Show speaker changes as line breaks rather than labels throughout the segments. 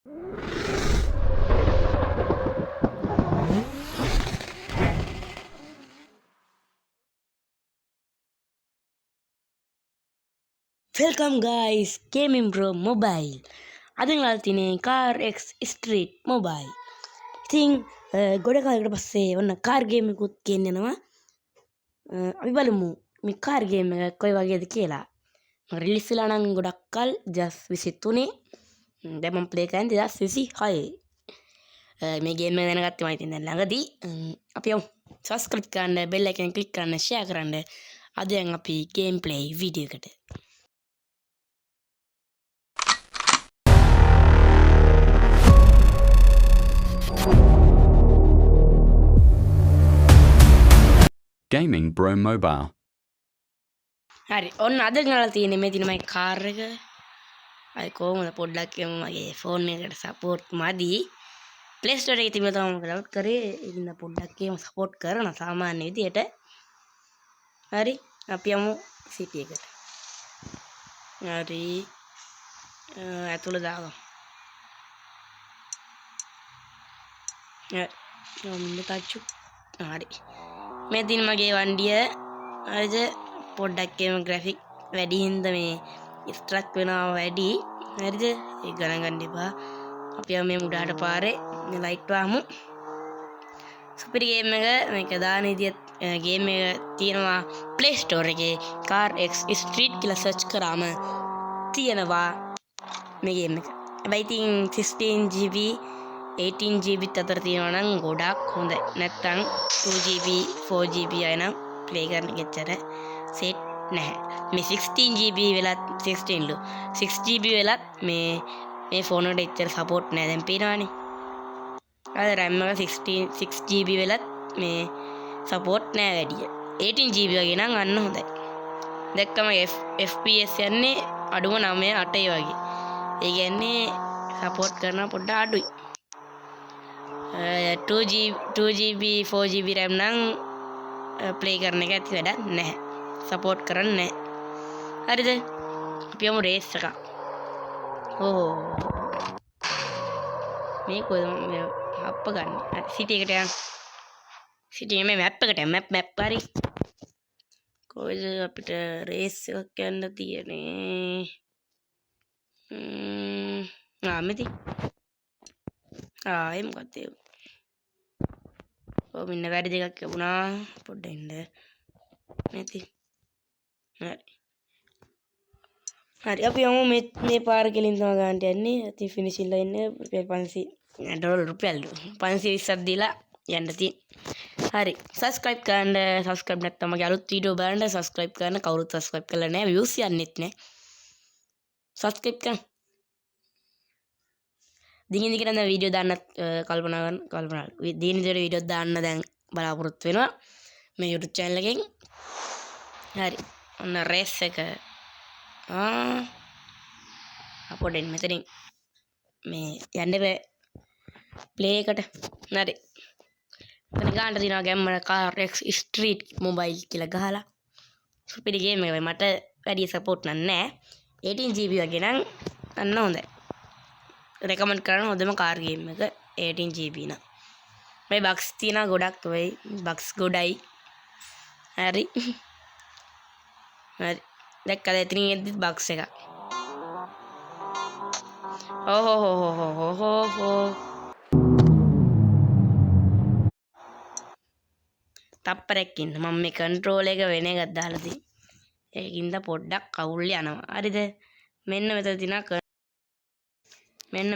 Welcome guys, Gaming Bro Mobile. අද ගාලා තියෙන්නේ Car X Street Mobile. ඉතින් ගොඩ කාලයකට පස්සේ ඔන්න කාර් ගේම් එකකුත් ගේන්න යනවා. අපි බලමු මේ කාර් ගේම් එක කොයි වගේද කියලා. රිලීස් වෙලා නම් ගොඩක් කල් 2023. දැන් මම ප්ලේ කරන්නේ 2026. මේ ගේම් එක දැනගත්තේ මම ඉතින් දැන් ළඟදී. අපි යමු. subscribe කරන්න, bell icon click කරන්න, share කරන්න. අද දැන් අපි ගේම් ප්ලේ වීඩියෝ එකට
Gaming Bro Mobile.
හරි ඔන්න අද ගාලා තියෙන්නේ මේ දින මගේ කාර් එක. අය කොහොමද පොඩ්ඩක් මගේ ෆෝන් එකට සපෝට් මදි. Play Store එකේ තිබුණා තමයි මම ඩවුන්ලෝඩ් කරේ. ඉතින් පොඩ්ඩක් එහෙම සපෝට් කරන සාමාන්‍ය විදියට. හරි අපි යමු සිටි එකට. හරි ඇතුළ දාගමු. හරි තාච්චු. හරි මේ දින මගේ වණ්ඩිය හරිද පොඩ්ඩක් එහෙම ග්‍රැෆික් වැඩි හින්දා මේ ස්ට්‍රක් වෙනවා වැඩි. හරිද ඒක ගණන් ගන්න එපා. අපි යමු මේ මුඩාට පාරේ මේ ලයිට් වහමු. සුපිරි ගේම් එක මේක දාන විදියට ගේම් එක තියෙනවා Play Store එකේ Car X Street කියලා සර්ච් කරාම තියෙනවා මේ ගේම් එක. හැබැයි ඉතින් 16GB 18GB අතර තියෙනවා නම් ගොඩක් හොඳයි. නැත්තම් 2GB 4GB අය නම් ප්ලේ කරන්න ගෙච්චර සෙට් නැහැ. මේ 16GB වෙලත් 6GB වෙලත් මේ ෆෝන් වලට එච්චර සපෝට් නැහැ. දැන් පේනවනේ. අර RAM එක 6GB වෙලත් මේ සපෝට් නැහැ වැඩි. 18GB වගේ නම් අන්න හොඳයි. දැක්කම FPS යන්නේ අඩුම 9 8 වගේ. ඒ කියන්නේ සපෝට් කරන පොඩ්ඩක් අඩුයි. 2GB 4GB RAM නම් ප්ලේ කරන එක ඇති වැඩක් නැහැ. සපෝට් කරන්නේ නැහැ. හරිද? අපි යමු රේස් එක. ඕ මේ කොහොමද මේ අප්ප ගන්න. හරි සිටි එකට යන්න. සිටි මේ මැප් එකට මැප් හරි. කොහෙද අපිට රේස් එකක් යන්න තියෙන්නේ? මෙති. ඒ මොකක්ද ඒ? ඔව් මෙන්න වැඩි දෙකක් ලැබුණා. පොඩ්ඩක් ඉන්න. මෙති. හරි අපි යමු මේ පාර කෙලින් තමයි ගන්නට යන්නේ. ඉතින් ෆිනිෂින් ලයින් එක රුපියල් 520ක් දීලා යන්න තියෙන්නේ. හරි subscribe කරන්න. subscribe නැත්නම් මගේ අලුත් වීඩියෝ බලන්න subscribe කරන්න. කවුරුත් subscribe කරලා නැහැ. views යන්නෙත් නැහැ. subscribe කරන්න. දිගින් දිගට නම් වීඩියෝ දාන්න කල්පනා දිගින් දිගට වීඩියෝ දාන්න දැන් බලාපොරොත්තු වෙනවා මේ YouTube channel එකෙන්. හරි ඔන්න රේස් එක අපොඩෙන් මෙතනින් මේ යන්න බෑ ප්ලේ එකට. හරි මෙතන ගන්න දිනවා ගැම්මන Car X Street Mobile කියලා ගහලා. සුපිරි ගේම් එකයි. මට වැඩි සපෝට් නැහැ. 18GB වගේ නම් අන්න හොඳයි. recommend කරන හොඳම කාර් ගේම් එක 18GB නම්. මේ බක්ස් තියෙනවා ගොඩක් වෙයි. බක්ස් ගොඩයි. හරි. හරි. දැක්කද එතනින් එද්දි බක්ස් එක. ඕහෝ. තප්පරයක් ඉන්න. මම මේ කන්ට්‍රෝල් එක වෙන එකක් දාලා තියෙන්නේ. ඒකින්ද පොඩ්ඩක් අවුල් යනවා. හරිද? මෙන්න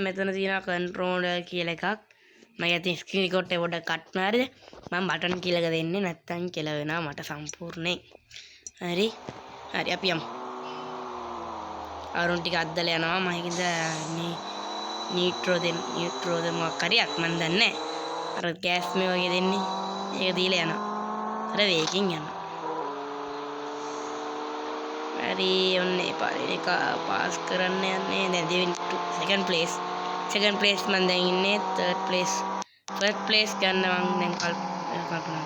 මෙතන තියෙන කන්ට්‍රෝලර් කියලා එකක්. මම ඉතින් ස්ක්‍රීන් රෙකෝඩ් එක පොඩ්ඩක් කට් කරනවා. හරිද? මම බටන් කීලක දෙන්නේ නැත්තම් කියලා වෙනවා මට සම්පූර්ණයෙන්. හරි අපි යමු. අරුන් ටික අද්දලා යනවා. මම හිතද නීට්‍රෝ මොකක් හරියක් මන් දන්නේ නැහැ. අර ගෑස් මේ වගේ දෙන්නේ. ඒක දීලා යනවා. අර වේගින් යනවා. හරි ඔන්න ඒ පාරේ එක පාස් කරන්න යන්නේ. දැන් දෙවෙනි second place මම දැන් ඉන්නේ. third place first place ගන්න මම දැන් කල්පනා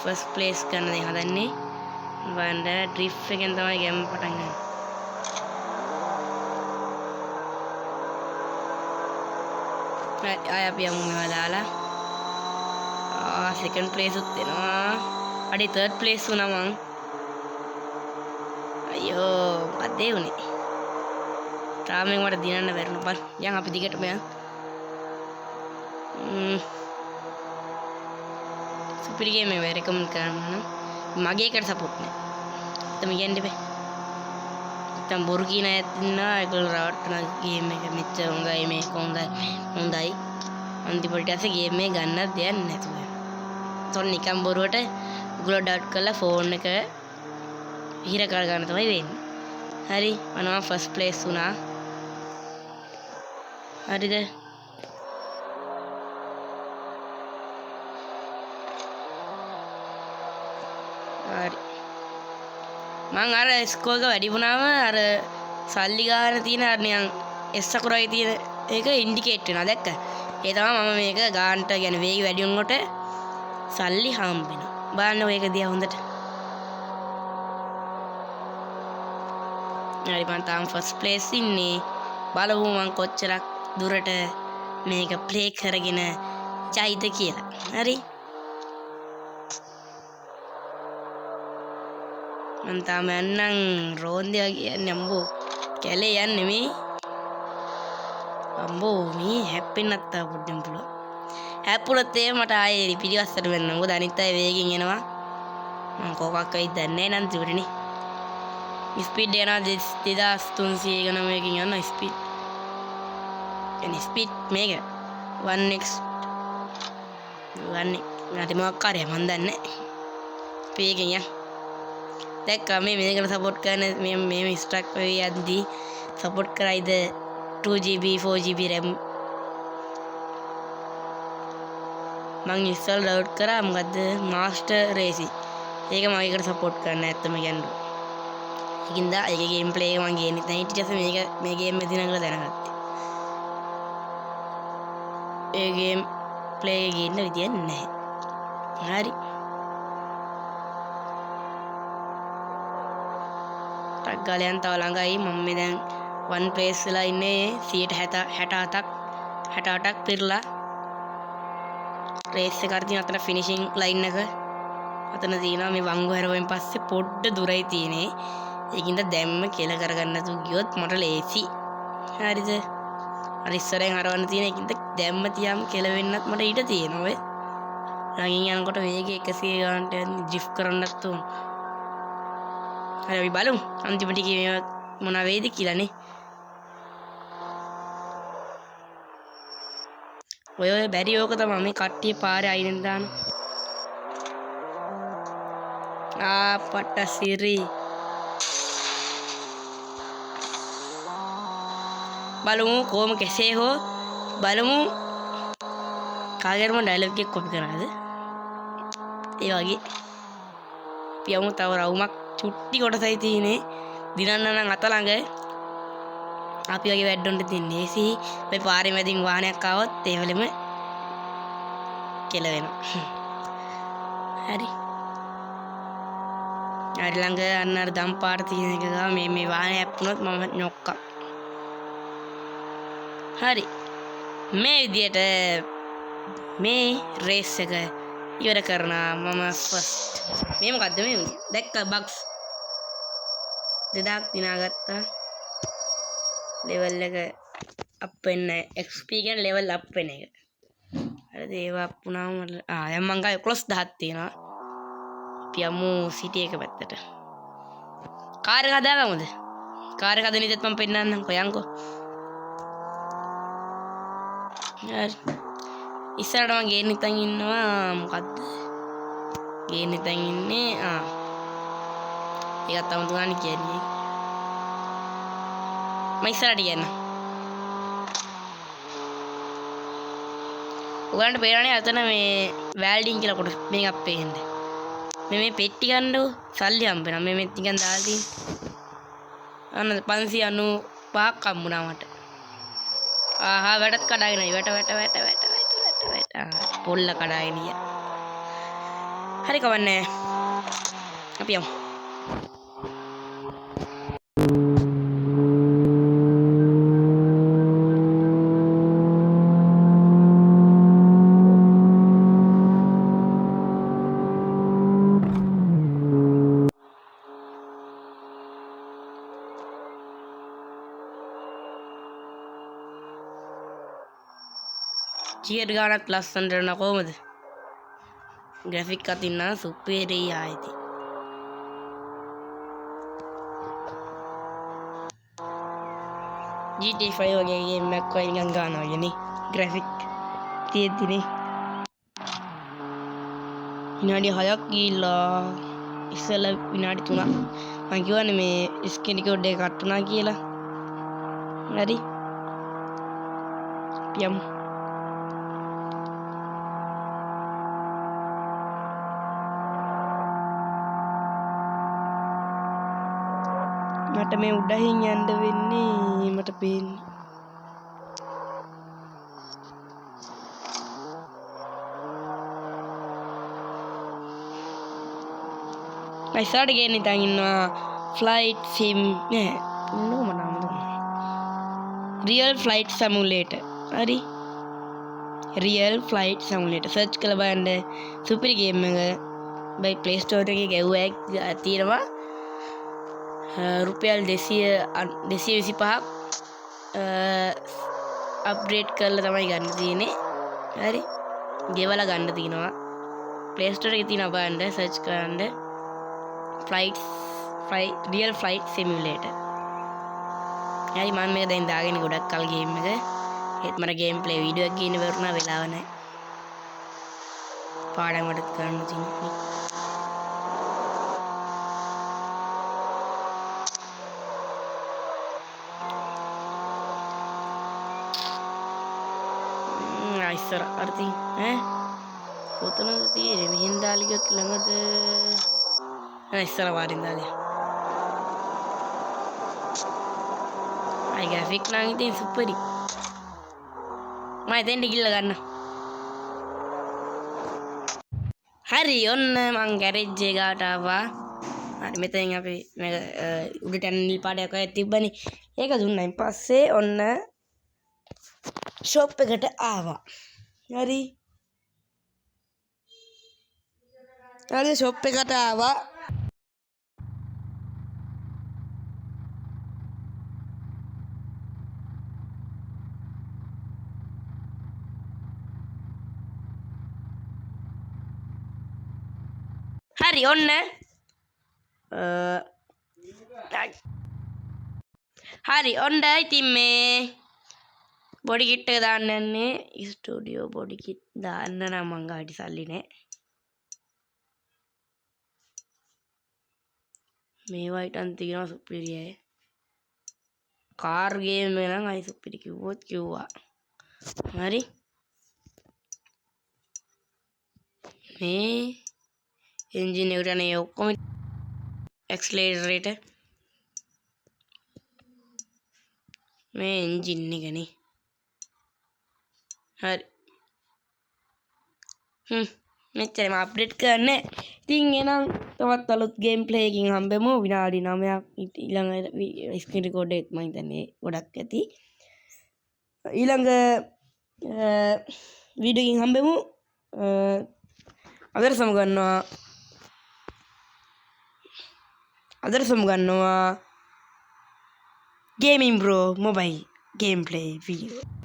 first place ගන්න දැන් හදන්නේ. වන්ද ඩ්‍රිෆ්ට් එකෙන් තමයි ගේම් පටන් ගන්නේ. ආය අපි යමු මේවා දාලා. සෙකන්ඩ් ප්ලේස් උත් වෙනවා. අඩි තර්ඩ් ප්ලේස් වුණා මං. අයියෝ මොකද ඒ උනේ? තාමෙන් මට දිනන්න බැරුණා බං. යන් අපි දිගටම යන්. සුපිරි ගේම් එක රෙකමන්ඩ් කරන්න. මගේ එකට සපෝට් නෑ. තම කියන්නේ බෑ. තම බොරු කියන අයත් ඉන්නවා. ඒගොල්ලෝ රවට්ටන ගේම් එක මෙච්චර හොඳයි මේක හොඳයි. අන්තිමට ඇස ගේම් එක ගන්නත් දෙයක් නැතුව. තොන් නිකන් බොරුවට ඒගොල්ලෝ ඩවුට් කරලා ෆෝන් එක හිර කර ගන්න තමයි වෙන්නේ. හරි මම ෆස්ට් ප්ලේස් වුණා. හරිද? හරි. මං අර ස්කෝර් එක වැඩි වුණාම අර සල්ලි ගන්න තියෙන අර නිකන් එස් අකුරයි තියෙන ඒක ඉන්ඩිකේට් වෙනවා දැක්ක. ඒ තමයි මම මේක ගානට කියන්නේ වේගය වැඩි වුණොත් සල්ලි හම්බ වෙනවා. බලන්න ඔය එක දිහා හොඳට. හරි මං තාම ෆස්ට් ප්ලේස් ඉන්නේ. බලමු මං කොච්චරක් දුරට මේක ප්ලේ කරගෙන ජයිද කියලා. හරි. මං තාම යන්නම් රෝන්දේ වගේ යන්නේ අම්බෝ. කැලේ යන්නේ මේ. අම්බෝ මේ හැප්පෙන්නත් තා පොඩ්ඩක් පුළුවන්. හැප්පුණොත් ඒ මට ආයේ පිටිවස්සට වෙන්න. මොකද අනිත් අය වේගෙන් එනවා. මං කොකක් වෙයිද දන්නේ නැහැ නන් තිබුණේ. ස්පීඩ් යනවා 2300 ගණනකින් යනවා ස්පීඩ්. එනි ස්පීඩ් මේක 1x 1 නැති මොකක් කරේ මන් දන්නේ නැහැ. ස්පීඩ් එකෙන් යන්න. දැක්කා මේ මේකට සපෝට් කරන මේ ස්ට්‍රක් වෙයි යද්දී සපෝට් කරයිද 2GB 4GB RAM මං ඉස්සල් ඩවුන්ලෝඩ් කරා මොකද්ද මාස්ටර් රේසින් ඒක මම ඒකට සපෝට් කරන්න ඇත්තම කියන්නේ ඒකින්ද ඒකේ ගේම් ප්ලේ එක මං ගේන්නේ නැහැ ඊට පස්සේ මේක මේ ගේම් එක දිනන කියලා දැනගත්තා ඒ ගේම් ප්ලේ එක ගේන්න විදියක් නැහැ හරි ගාලයන් තව ළඟයි මම මේ දැන් වන් ප්ලේස් වෙලා ඉන්නේ 67ක් පිරලා රේස් එක අර තියෙන අතන ෆිනිෂින් ලයින් එක අතන තියෙනවා මේ වංගු හැරුවෙන් පස්සේ පොඩ්ඩ දුරයි තියෙන්නේ ඒකින්ද දැම්ම කෙල කරගන්න තු ගියොත් මට ලේසි හරිද අර ඉස්සරෙන් හරවන්න තියෙන ඒකින්ද දැම්ම තියාම කෙල වෙන්නත් මට ඊට තියෙනවා ඔය ළඟින් යනකොට වේගය 100 ගානට ඩ්‍රිෆ්ට් කරන්නත් උන් හරි අපි බලමු අන්තිමට කීවේ මොන වේද කියලානේ ඔය බැරි ඕක තමයි මේ කට්ටිය පාරේ අයිනෙන් දාන පට සිරි බලමු කොහොම කෙසේ හෝ බලමු කාගෙරම ඩයලොග් එක කොපි කරාද ඒ වගේ පියමු තව රවුමක් චුට්ටි කොටසයි තියෙන්නේ දිනන්න නම් අත ළඟ අපි වගේ වැඩොන්ට තින්නේ සි මේ පාරේ මැදින් වාහනයක් ආවොත් ඒ වෙලෙම කෙල වෙනවා හරි හරි ළඟ අන්න අර දම් පාර තියෙන එක ගා මේ වාහනේ හැප්පුණොත් මම නොක්කා හරි මේ විදියට මේ රේස් එක ඉවර කරනවා මම ෆස්ට් මේ මොකද්ද මේ උනේ දැක්ක බග්ස් 2000ක් දිනාගත්තා ලෙවල් එක අප් වෙන්න XP කියන්නේ ලෙවල් අප් වෙන එක හරිද ඒවා අප් වුණාම දැන් මං ගාවේ 11000ක් තියෙනවා අපි යමු සිටි එක පැත්තට කාර් එක හදාගමුද කාර් එක හදන ඉතින් මම පෙන්නන්නම් කොයන්කෝ හරි ඉස්සරහට මම ගේන්න හිතන් ඉන්නවා මොකද්ද ගේන්න හිතන් ඉන්නේ ඒකත් තම තුනක් කියන්නේ මම ඉස්සරහට යන්න උගලන්ට පේනනේ අතන මේ වැල්ඩින් කියලා කොට මේක අපේ හෙන්නේ මේ පෙට්ටි ගන්නකො සල්ලි හම්බ වෙනවා මේ මෙත් නිකන් දාලා තියෙන අන්න 595ක් හම්බුණා මට ආහා වැටත් කඩාගෙන වැට පොල්ල කඩාගෙන ගියා හරි කවන්නේ අපි යමු චියර් ගානක් ලස්සනට කරන කොහමද ග්‍රැෆික් අතින් නම් සුපිරි ආයිති GTA 5 වගේ ගේම් එකක් වගේ නිකන් ගන්නවා වගේනේ ග්‍රැෆික් තියෙද්දිනේ විනාඩි 6ක් ගිහිල්ලා ඉස්සෙල්ලා විනාඩි 3ක් මම කියවනේ මේ ස්ක්‍රීන් රෙකෝඩ් එක කට් වුණා කියලා හරි යම් මට මේ උඩහින් යන්න වෙන්නේ මට පේන්නේ ඉස්සරහට ගේන්න ඉතින් ඉන්නවා ෆ්ලයිට් සිම් නෑ නෝම නම රියල් ෆ්ලයිට් සිමුලේටර් හරි රියල් ෆ්ලයිට් සිමුලේටර් සර්ච් කරලා බලන්න සුපිරි ගේම් එක බයි ප්ලේ ස්ටෝර් එකේ ගැව්වක් තියෙනවා රුපියල් 225ක් අප්ග්‍රේඩ් කරලා තමයි ගන්න තියෙන්නේ හරි ගෙවලා ගන්න තියෙනවා ප්ලේ ස්ටෝර් එකේ තියෙනවා බලන්න සර්ච් කරන්න රියල් ෆ්ලයිට් සිමුලේටර් හරි මම මේක දැන් දාගෙන ගොඩක් කල් ගේම් එක ඒත් මට ගේම් ප්ලේ වීඩියෝ එකක් ගේන්න බැරුණා වෙලාව නැහැ පාඩම් වලට කරන්න තියෙනවා ඉස්සර අර්ථි කොතනද තියෙන්නේ මෙහෙන් දාලියක් ළඟද ඉස්සර වාරින් දාලිය අය ග්‍රැෆික් නම් ඉතින් සුපරි මම එතෙන්ට ගිහලා ගන්න හරි ඔන්න මං ගෑරේජ් එකට ආවා හරි මෙතෙන් අපි මේක උඩට යන නිල් පාටයක් වගේ තිබ්බනේ ඒක දුන්නායින් පස්සේ ඔන්න ෂොප් එකට ආවා හරි ෂොප් එකට ආවා හරි ඔන්න හරි ඔන්න ඉතින් මේ බොඩි කිට් එක දාන්න යන්නේ ස්ටුඩියෝ බොඩි කිට් දාන්න නම් මං ගාටි සල්ලි නෑ මේවා හිටන් තියෙනවා සුපිරියයි කාර් ගේම් එක නම් අයි සුපිරි කිව්වොත් කිව්වා හරි මේ එන්ජින් එකට යන්නේ ඔක්කොම ඇක්සලරේටර් මේ එන්ජින් එකනේ හරි මෙච්චරම අප්ඩේට් කරන්න ඉතින් එහෙනම් තවත් අලුත් ගේම් ප්ලේ එකකින් හම්බෙමු විනාඩි 9ක් ඊළඟ ස්ක්‍රීන් රෙකෝඩ් එකක් මම හිතන්නේ ගොඩක් ඇති ඊළඟ වීඩියෝ එකකින් හම්බෙමු අදට සමුගන්නවා gaming bro mobile game play video